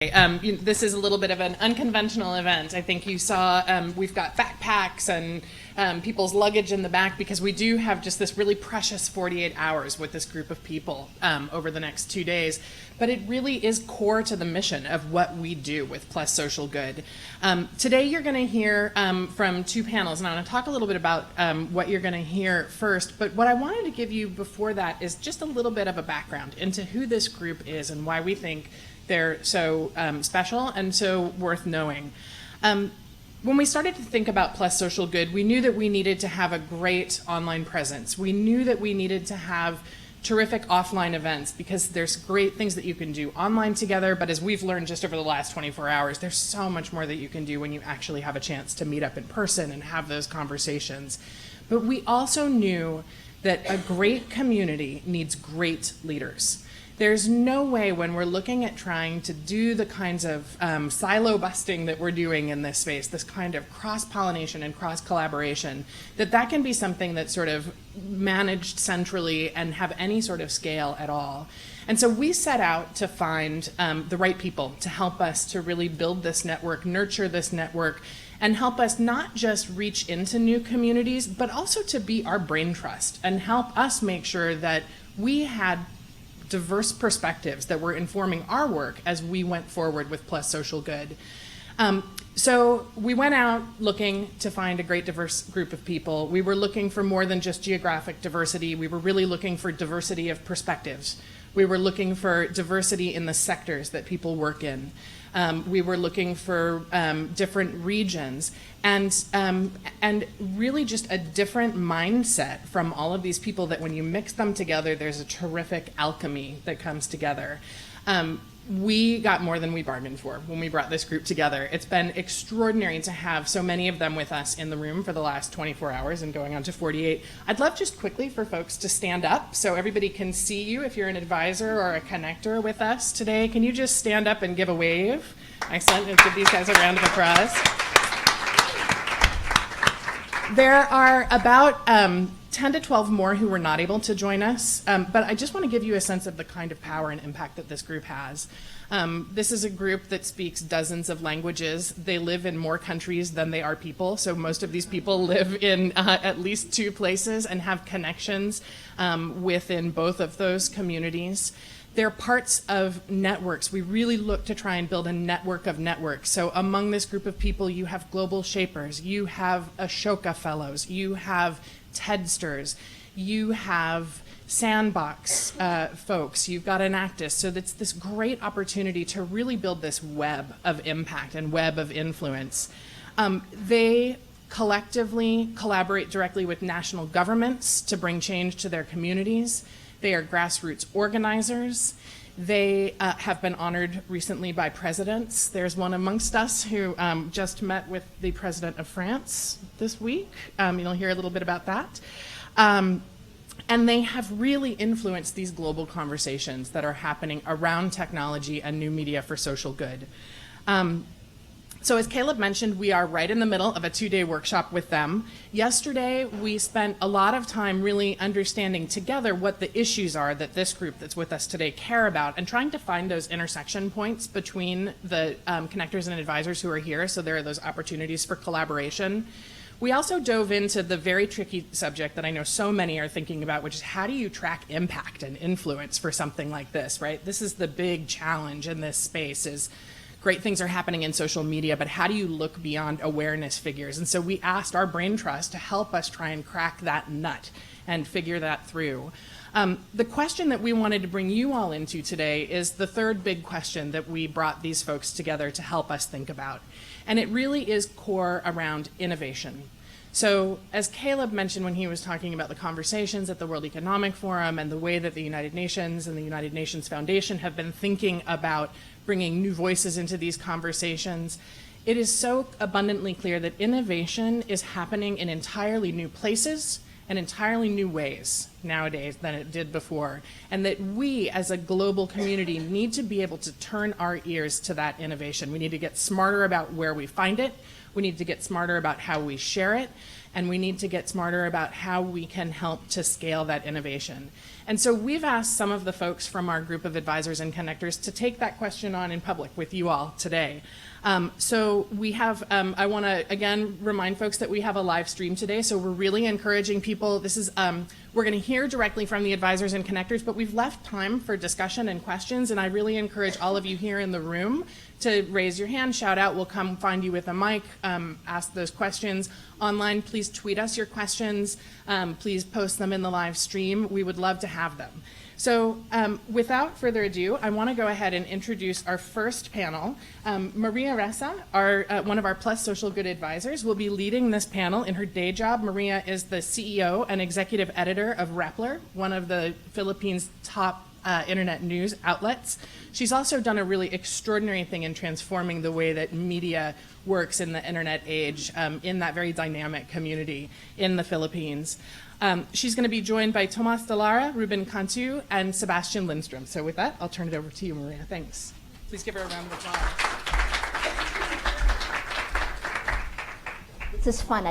This is a little bit of an unconventional event. I think you saw we've got backpacks and people's luggage in the back because we do have just this really precious 48 hours with this group of people over the next 2 days. But it really is core to the mission of what we do with Plus Social Good. Today you're going to hear from two panels, and I'm going to talk a little bit about what you're going to hear first. But what I wanted to give you before that is just a little bit of a background into who this group is and why we think they're so special and so worth knowing. When we started to think about Plus Social Good, we knew that we needed to have a great online presence. We knew that we needed to have terrific offline events because there's great things that you can do online together, but as we've learned just over the last 24 hours, there's so much more that you can do when you actually have a chance to meet up in person and have those conversations. But we also knew that a great community needs great leaders. There's no way when we're looking at trying to do the kinds of silo busting that we're doing in this space, this kind of cross-pollination and cross-collaboration, that can be something that's sort of managed centrally and have any sort of scale at all. And so we set out to find the right people to help us to really build this network, nurture this network, and help us not just reach into new communities, but also to be our brain trust and help us make sure that we had diverse perspectives that were informing our work as we went forward with Plus Social Good. So we went out looking to find a great diverse group of people. We were looking for more than just geographic diversity. We were really looking for diversity of perspectives. We were looking for diversity in the sectors that people work in. We were looking for different regions and really just a different mindset from all of these people that when you mix them together, there's a terrific alchemy that comes together. We got more than we bargained for when we brought this group together. It's been extraordinary to have so many of them with us in the room for the last 24 hours and going on to 48. I'd love just quickly for folks to stand up so everybody can see you. If you're an advisor or a connector with us today, can you just stand up and give a wave? Excellent. Let's give these guys a round of applause. There are about 10 to 12 more who were not able to join us, but I just want to give you a sense of the kind of power and impact that this group has. This is a group that speaks dozens of languages. They live in more countries than they are people, so most of these people live in at least 2 places and have connections within both of those communities. They're parts of networks. We really look to try and build a network of networks. So among this group of people, you have global shapers, you have Ashoka fellows, you have TEDsters, you have sandbox folks, you've got Enactus. So that's this great opportunity to really build this web of impact and web of influence. They collectively collaborate directly with national governments to bring change to their communities. They are grassroots organizers. They have been honored recently by presidents. There's one amongst us who just met with the president of France this week. You'll hear a little bit about that. And they have really influenced these global conversations that are happening around technology and new media for social good. So as Caleb mentioned, we are right in the middle of a 2-day workshop with them. Yesterday, we spent a lot of time really understanding together what the issues are that this group that's with us today care about and trying to find those intersection points between the connectors and advisors who are here, so there are those opportunities for collaboration. We also dove into the very tricky subject that I know so many are thinking about, which is how do you track impact and influence for something like this, right? This is the big challenge in this space is great things are happening in social media, but how do you look beyond awareness figures? And so we asked our brain trust to help us try and crack that nut and figure that through. The question that we wanted to bring you all into today is the third big question that we brought these folks together to help us think about. And it really is core around innovation. So as Caleb mentioned when he was talking about the conversations at the World Economic Forum and the way that the United Nations and the United Nations Foundation have been thinking about bringing new voices into these conversations, it is so abundantly clear that innovation is happening in entirely new places and entirely new ways nowadays than it did before, and that we as a global community need to be able to turn our ears to that innovation. We need to get smarter about where we find it. We need to get smarter about how we share it. and we need to get smarter about how we can help to scale that innovation. And so we've asked some of the folks from our group of advisors and connectors to take that question on in public with you all today. So we have, I want to again remind folks that we have a live stream today, so we're really encouraging people. This is, we're going to hear directly from the advisors and connectors, but we've left time for discussion and questions, and I really encourage all of you here in the room to raise your hand, shout out, we'll come find you with a mic, ask those questions. Online, please tweet us your questions, please post them in the live stream. We would love to have them. So without further ado, I want to go ahead and introduce our first panel. Maria Ressa, one of our Plus Social Good advisors, will be leading this panel. In her day job, Maria is the CEO and executive editor of Rappler, one of the Philippines' top internet news outlets. She's also done a really extraordinary thing in transforming the way that media works in the internet age in that very dynamic community in the Philippines. She's going to be joined by Tomas Dallara, Ruben Cantu, and Sebastian Lindstrom. So with that, I'll turn it over to you, Maria. Thanks. Please give her a round of applause. This is fun.